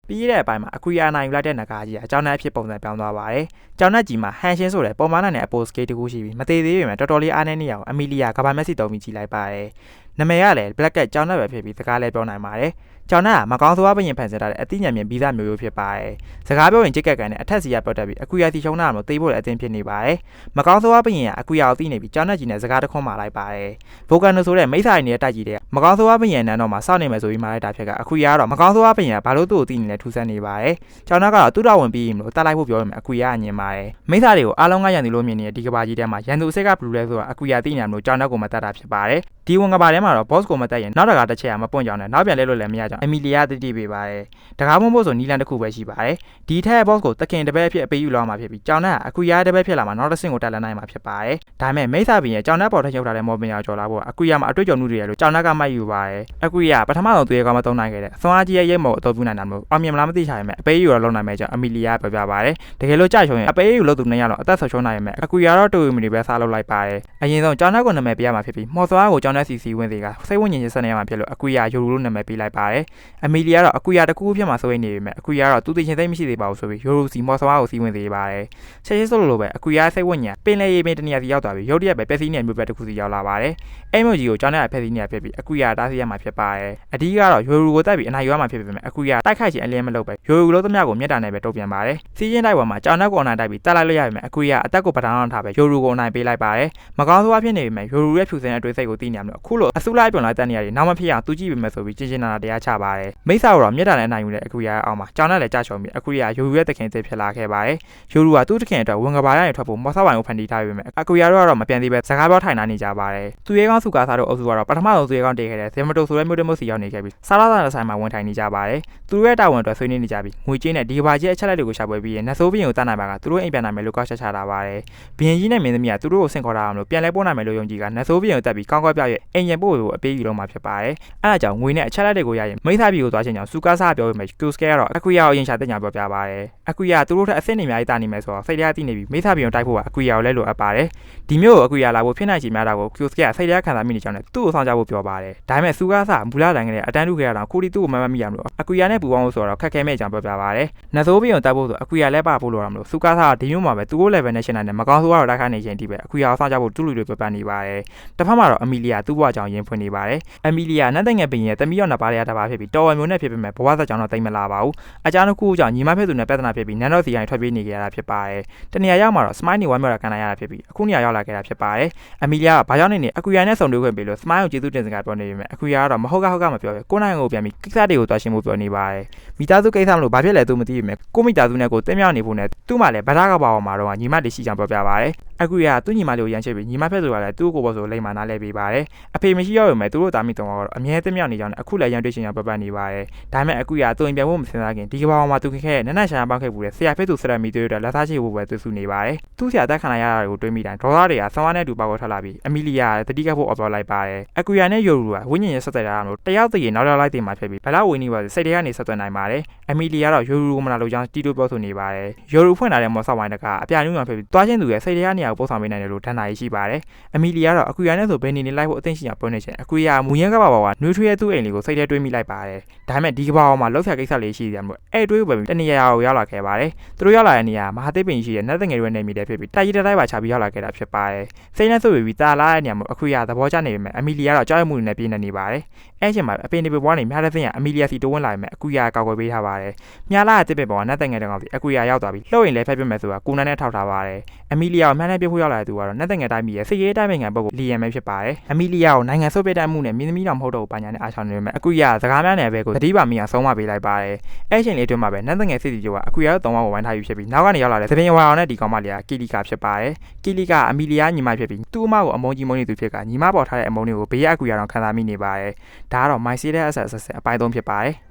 ပြီးတဲ့အပိုင်းမှာအကွီယာနိုင်ယူလိုက်တဲ့နဂါကြီးကအကြောင်းနဲ့အဖြစ်ပုံစံပြောင်းသွားပါတယ်။ကြောင်နှက်ကြီးမှာဟန်ရှင်းဆိုတဲ့ပုံမှန်နဲ့အပိုစကေးတစ်ခုရှိပြီးမသေးသေးပေမဲ့တော်တော်လေးအားနည်းနေရအောင်အမီလီယာကဘာမက်ဆီတုံးပြီးကြည့်လိုက်ပါတယ်။နာမည်ကလည်း Black Cat ကြောင်နှက်ပဲဖြစ်ပြီးစကားလည်းပြောနိုင်ပါတယ်။ကြောင်နှက်ကမကောင်းဆိုးဝါးပင်ဖန်ဆင်ထားတဲ့အသိဉာဏ်မြင်ဗီဇမျိုးဖြစ်ပါတယ်။စကားပြောရင်ကြိတ်ကက်ကန်နဲ့အထက်စီရပတ်တက်ပြီးအကွီယာစီချုံးတာမျိုးသိဖို့လည်းအသင်းဖြစ်နေပါတယ်။မကောင်းဆိုးဝါးပင်ကအကွီယာကိုသိနေပြီးကြောင်နှက်ကြီးနဲ့စကားတစ်ခွန်းမှလိုက်ပါတယ်။ဗိုကန်နိုဆိုတဲ့မိစ္ဆာရင်းနေတဲ့တိုက်ကြီးတဲ့မကောင်းဆိုးဝါးပင်နန်းတော်မှာစောင့်နေမယ်ဆိုပြီးမှလိုက်တာဖြစ်ကအကွီယာကတော့မကောင်းဆိုးဝါးပင်ဘာလို့သူ့ကိုသိနေလဲထူးဆန်းနေပါတယ်။ကြောင်နှက်ကတော့သူ့တော်ဝင်ပြီးလို့တတ်လိုက်ဖို့ပြောရမယ်အကွီယာကညင်ပါတယ်။မိစ္ဆာတွေကိုအားလုံးကရန်သူလို့မြင်နေတဲ့ဒီကဘာကြီးထဲမှာရန်သူအစ်စ်ကဘလူးလဲဆိုတာအကွီယာသိနေလို့ကြောင်နှက်ကိုမတတ်တာဖြစ်ပါတယ်။ဒီဝန်ကဘာထဲမှာတော့ boss ကိုမတက်ရင်နောက်တကာတစ်ချက်ကမပွင့်ကြောင်နဲ့နောက်ပြန်လဲလို့လည်းမရကြောင်အမီလီယာတတိပေးပါတယ်။တကားမုံဖို့ဆိုနီလန်တစ်ခုပဲရှိပါတယ်။ဒီထက် boss ကိုတခင်တပည့်ဖြစ်အပေးယူလောက်မှာဖြစ်ပြီးကြောင်နှက်ကအကွီယာတပည့်ဖြစ်လာမှာနောက်တစ်ဆင့်ကိုတက်လက်နိုင်မှာဖြစ်ပါတယ်။ဒါပေမဲ့မိစ္ဆာပင်ရဲ့ကြောင်နှက်ပေါ်ထည့်ချုပ်ထားတဲ့မော်ပင်ရောကျော်လာဖို့အကွီယာမှာအတွေ့အကြုံမှုတွေရလို့ကြောင်နှက်ကမှတ်ယူပါတယ်။အကွီယာပထမဆုံးသူရဲ့ကောင်းမသုံးနိုင်ခဲ့တဲ့ဆွမ်းအားကြီးရဲ့ရိတ်မော်အတော်ပြုနိုင်တာမျိုးအောင်မြင်မလားမသိချင်ပေမဲ့အပေးယူတော့လုံနိုင်မယ်ကြောင်အမီလီယာပြောပြပါတယ်။တကယ်လို့ကြာချုံရင်အပေးယူလို့သူနှစ်ယောက်တော့အသက်ဆုံးရှုံးနိုင်မယ်အကွီယာတော့တူမီတွေပဲစားလုပ်လိုက်ပါတယ်။အရင်ဆုံးကြောင်နှက်ကိုနာမည်ပေးရမှာဖြစ်ပြီးမော်ဆွမ်းကိုကြောင်နှက်စီစီဝင်စီကစိတ်ဝိညာဉ်ရေးစနေရမှာဖြစ်လို့အကွီယာယိုရူလို့နာမည်ပေးလိုက်ပါတယ်။အမီလီယာတော့အကွီယာတစ်ခုခုဖြစ်မှာစိုးရိမ်နေပေမဲ့အကွီယာတော့သူသိချင်းသိမရှိသေးပါဘူးဆိုပြီးယိုရူစီမော်ဆွားကိုစီးဝင်သေးပါတယ်။ချက်ချင်းဆိုလိုပဲအကွီယာစိတ်ဝိညာဉ်ပင်လေရေပင်တနေရာစီရောက်သွားပြီးရုတ်တရက်ပဲပက်စီးနေမျိုးပဲတစ်ခုစီရောက်လာပါတယ်။အဲ့မျိုးကြီးကိုကြောင်းနဲ့ဖက်စီးနေရဖြစ်ပြီးအကွီယာတားစီရမှာဖြစ်ပါတယ်။အဓိကတော့ယိုရူကိုတိုက်ပြီးအနိုင်ယူရမှာဖြစ်ပေမဲ့အကွီယာတိုက်ခိုက်ခြင်းအလင်းမလုပ်ပဲယိုရူလို့သမျှကိုမြတ်တာနဲ့ပဲတုံ့ပြန်ပါတယ်။စီးချင်းတိုက်ပေါ်မှာကြောင်းနဲ့ကိုအနိုင်တိုက်ပြီးတက်လိုက်လို့ရပေမဲ့အကွီယာအသက်ကိုပထမအောင်ထားပဲယိုရူကိုအနိုင်ပေးလိုက်ပါတယ်။မကောင်းဆိုးဝါးဖြစ်နေပေမဲ့ယိုရူရဲ့ဖြူစင်တဲ့အတွေ့အစိတ်ကိုသိနေရမလို့အခုလိုအဆုလိုက်ပြုံလိုက်တဲ့နေရာတွေနောက်မဖြစ်အောင်သူကြည့်ပေမဲ့ဆိုပြီးချင်းချင်းနာတရားချပါတယ်မိစ္ဆာကိုတော့မြတ်တာနဲ့အနိုင်ယူတဲ့အကွီယာအောင်မှာကြောင်နဲ့လည်းကြာချုံပြီးအကွီယာယိုရူရဲ့တခင်သစ်ဖြစ်လာခဲ့ပါတယ်ယိုရူကသူ့တခင်အတွက်ဝင်ကဘာရရင်ထွက်ဖို့မော်ဆော့ဝိုင်ကိုဖန်တီးထားပေမဲ့အကွီယာတော့မပြန်သေးပဲစကားပြောထိုင်နေကြပါတယ်သူရဲကောင်းစုကားစားတို့အုပ်စုကတော့ပထမဆုံးသူရဲကောင်းတည်ခဲ့တဲ့ဇေမတိုဆိုတဲ့မြို့တမြို့စီရောက်နေခဲ့ပြီးစားလာတဲ့ဆိုင်မှာဝင်ထိုင်နေကြပါတယ်သူတို့ရဲ့တာဝန်အတွက်ဆွေးနွေးနေကြပြီးငွေကြေးနဲ့ဒီကဘာကြီးအချက်လက်တွေကိုရှာဖွေပြီးရင်နတ်ဆိုးဘီရင်ကိုတတ်နိုင်ပါကသူတို့အိမ်ပြန်နိုင်မယ်လို့ကောက်ချက်ချတာပါတယ်ဘီရင်ကြီးနဲ့မင်းသမီးကသူတို့ကိုဆင့်ခေါ်တာအောင်လို့ပြန်လဲပို့နိုင်မယ်လို့ယုံကြည်ကနတ်ဆိုးဘီရင်ကိုတက်ပြီးကောင်းကောက်ပြရဲ့အိမ်ရပို့ကိုအပေးယူလို့မှာဖြစ်ပါတယ်အဲဒါကြောင့်ငွေနဲ့အချက်လက်တွေကိုရရင်မိသားပြည်ကိုသွားချင်ကြောင်စုကားစားပြောပေမဲ့ကူစကဲကတော့အကွီယာကိုရင်ရှာတဲ့ညာပြောပြပါတယ်အကွီယာသူတို့ထက်အဆင့်နေအများကြီးတာနေမယ်ဆိုတော့စိတ်တရားသိနေပြီးမိသားပြည်ကိုတိုက်ဖို့ကအကွီယာကိုလည်းလိုအပ်ပါတယ်ဒီမျိုးကိုအကွီယာလာဖို့ဖြစ်နိုင်ချေများတာကိုကူစကဲကစိတ်တရားခံစားမိနေကြောင်းနဲ့သူ့ကိုဆောင်ကြဖို့ပြောပါတယ်ဒါပေမဲ့စုကားစားမူလာတိုင်းကလေးအတန်းထုခဲ့ရတော့ကိုတီသူ့ကိုမမမိရမလို့အကွီယာနဲ့ပူပေါင်းလို့ဆိုတော့ခက်ခဲမဲ့ကြောင်ပြောပြပါတယ်နတ်ဆိုးပြည်ကိုတိုက်ဖို့ဆိုအကွီယာလည်းပါဖို့လိုရမလို့စုကားစားဒီမျိုးမှာပဲသူတို့ level နဲ့ရှင်းနိုင်တယ်မကောင်းဆိုးကတော့တိုက်ခိုက်နေချိန်ဒီပဲအကွီယာကိုဆောင်ကြဖို့တူလူတွေပြောပြနေပါတယ်တစ်ဖက်မှာတော့အမီလီယာသူ့ဘဝကြောင့်ရင်ဖွင့်နေပါတယ်အမီလီယာနတ်တငယ်ပင်ရဲ့တမီးရောနှစ်ပါးရတပါဖြစ်ပြီးတော်ဝယ်မျိုးနဲ့ဖြစ်ပေမဲ့ဘဝသက်ကြောင့်တော့တိတ်မလာပါဘူးအကြောင်းတစ်ခုကြောင့်ညီမဖြစ်သူနဲ့ပြဿနာဖြစ်ပြီးနန်းတော်စီရိုင်းထွက်ပြေးနေကြရတာဖြစ်ပါတယ်တနေရာရောက်မှာတော့ smile နေဝမ်းမြောက်တာခံနိုင်ရတာဖြစ်ပြီးအခုနေရာရောက်လာခဲ့တာဖြစ်ပါတယ်အမီလီယာကဘာကြောင့်နေအကွီယာနဲ့ဆုံတွေ့ခွင့်ပေးလို့ smile ကိုကျေးဇူးတင်စကားပြောနေပေမဲ့အကွီယာကတော့မဟုတ်ကမပြောပဲကိုနိုင်ကိုပြန်ပြီးကိစ္စတွေကိုတွားရှင်းဖို့ပြောနေပါတယ်မိသားစုကိစ္စမလို့ဘာဖြစ်လဲသူမသိပေမဲ့ကိုမိသားစုနဲ့ကိုတင်းမြောက်နေဖို့နဲ့သူ့မှာလည်းဗဒါကဘာပေါ်မှာတော့ညီမလေးရှိချောင်ပြောပြပါတယ်အကွီယာသူ့ညီမလေးကိုရမ်းချစ်ပြီးညီမဖက်သူကလည်းသူ့ကိုပေါ်ဆိုလိမ္မာနားလဲပေးပါတယ်အဖေမရှိတော့ပေမဲ့သူတို့သားမိတုံးကတော့အမြဲတင်းမြောက်နေကြောင်းနဲ့အခုလည်းရန်တွေ့ချင်ကြောင်ပြနေပါတယ်ဒါပေမဲ့အကွီယာသူ့အိမ်ပြန်ဖို့မစင်စားခင်ဒီကဘာပေါ်မှာသူခင်ခဲ့တဲ့နက်ရှာပေါက်ခဲ့ဘူးတဲ့ဆရာဖေးသူစရက်မီတို့လက်သားချေဖို့ပဲသူစုနေပါတယ်သူ့ဆရာတက်ခံရတာတွေကိုတွေးမိတိုင်းဒေါသတွေကဆောင်းဝါးနဲ့တူပေါက်ထွက်လာပြီးအမီလီယာတတိကဖို့အော်ပြောလိုက်ပါတယ်အကွီယာနဲ့ယိုရူကဝိညာဉ်ရဲ့ဆက်သွယ်တာလို့တယောက်တည်းနောက်လိုက်တင်မှာဖြစ်ပြီးဘလောက်ဝင်းနေပါစိတ်တွေကနေဆက်သွယ်နိုင်ပါတယ်အမီလီယာတော့ယိုရူကိုမလာလို့ကြောင်းတီတိုပြောဆိုနေပါတယ်ယိုရူဖွင့်လာတဲ့မော်ဆော့ဝိုင်းတကအပြာညွန့်ဖြစ်ပြီးတွားချင်းသူရဲ့စိတ်တွေကနေရာကိုပို့ဆောင်ပေးနိုင်တယ်လို့ထန်တာရှိပါတယ်အမီလီယာတော့အကွီယာနဲ့ဆိုဘယ်နေနေလိုက်ဖို့အသိရှိအောင်ပြောနေချင်အကွီယာမူရင်းကဘာနွေထွေးရဲ့သူ့အိမ်လေးကိုစိတ်ထဲတွေးမိလိုက်ပါတယ်ဒါပေမဲ့ဒီကဘာပေါ်မှာလောက်ဆရာကိစ္စလေးရှိတယ်မို့အဲ့တွေးပဲတနေရာကိုရောက်လာခဲ့ပါတယ်သူတို့ရောက်လာတဲ့နေရာမဟာသိပ္ပံရှိတဲ့နတ်တငယ်တွေနဲ့မိတယ်ဖြစ်ပြီးတိုက်ကြီးတိုက်ပါချပြီးရောက်လာခဲ့တာဖြစ်ပါတယ်စိတ်နဲ့ဆိုပြီးတာလာတဲ့နေရာမှာအခွေရသဘောကျနေပေမဲ့အမီလီယာတော့ကြောက်ရွံ့မှုနဲ့ပြင်းနေပါတယ်အဲ့ချိန်မှာအပင်တွေပွားနေများတဲ့စင်ကအမီလီယာစီတိုးဝင်လာပေမဲ့အကွီယာကောက်ွယ်ပေးထားပါတယ်မြားလာတဲ့တစ်ပင်ပေါ်ကနတ်တငယ်တောင်စီအကွီယာရောက်သွားပြီးလှုပ်ရင်လည်းဖက်ပြမယ်ဆိုတာကိုနန်းနဲ့ထောက်ထားပါတယ်အမီလီယာကိုမှန်းနဲ့ပြဖို့ရောက်လာတဲ့သူကတော့နတ်တငယ်တိုင်းပြည်ရဲ့စစ်ရေးတိုင်းနိုင်ငံဘက်ကိုလီယံပဲဖြစ်ပါတယ်အမီလီယာကိုနိုင်ငံဆုပ်ပြတဲ့မှုနဲ့မင်းသမီးတော်မဟုတ်တော့ဘူးပါညာနဲ့အားချောင်းနေပေမဲ့အကွီယာစကားများနဲ့ပဲကိုတတိပါမီအောင်ဆုံးမပေးလိုက်ပါတယ်အဲ့ချိန်လေးအတွင်းမှာပဲနတ်တငယ်စစ်တီကျော်ကအကွီယာတို့၃ဝါကိုဝိုင်းထားပြီးဖြစ်ပြီးနောက်ကနေရောက်လာတဲ့သပင်ဝါအောင်နဲ့ဒီကောင်မလေးကကီလီကာဖြစ်ပါတယ်ကီလီကာအမီလီယာညီမဖြစ်ပြီးသူ့အမကိုအမုန်းကြီးမုန်းနေသူဖြစ်ကညီမပေါ်ထားတဲ့အမုန်းတွေကိုဘေးရအကွီယာတော်ခံစားမိနေပါတယ်ဒါကတော့ My Serious Assassin အပိုင်း၃ဖြစ်ပါတယ်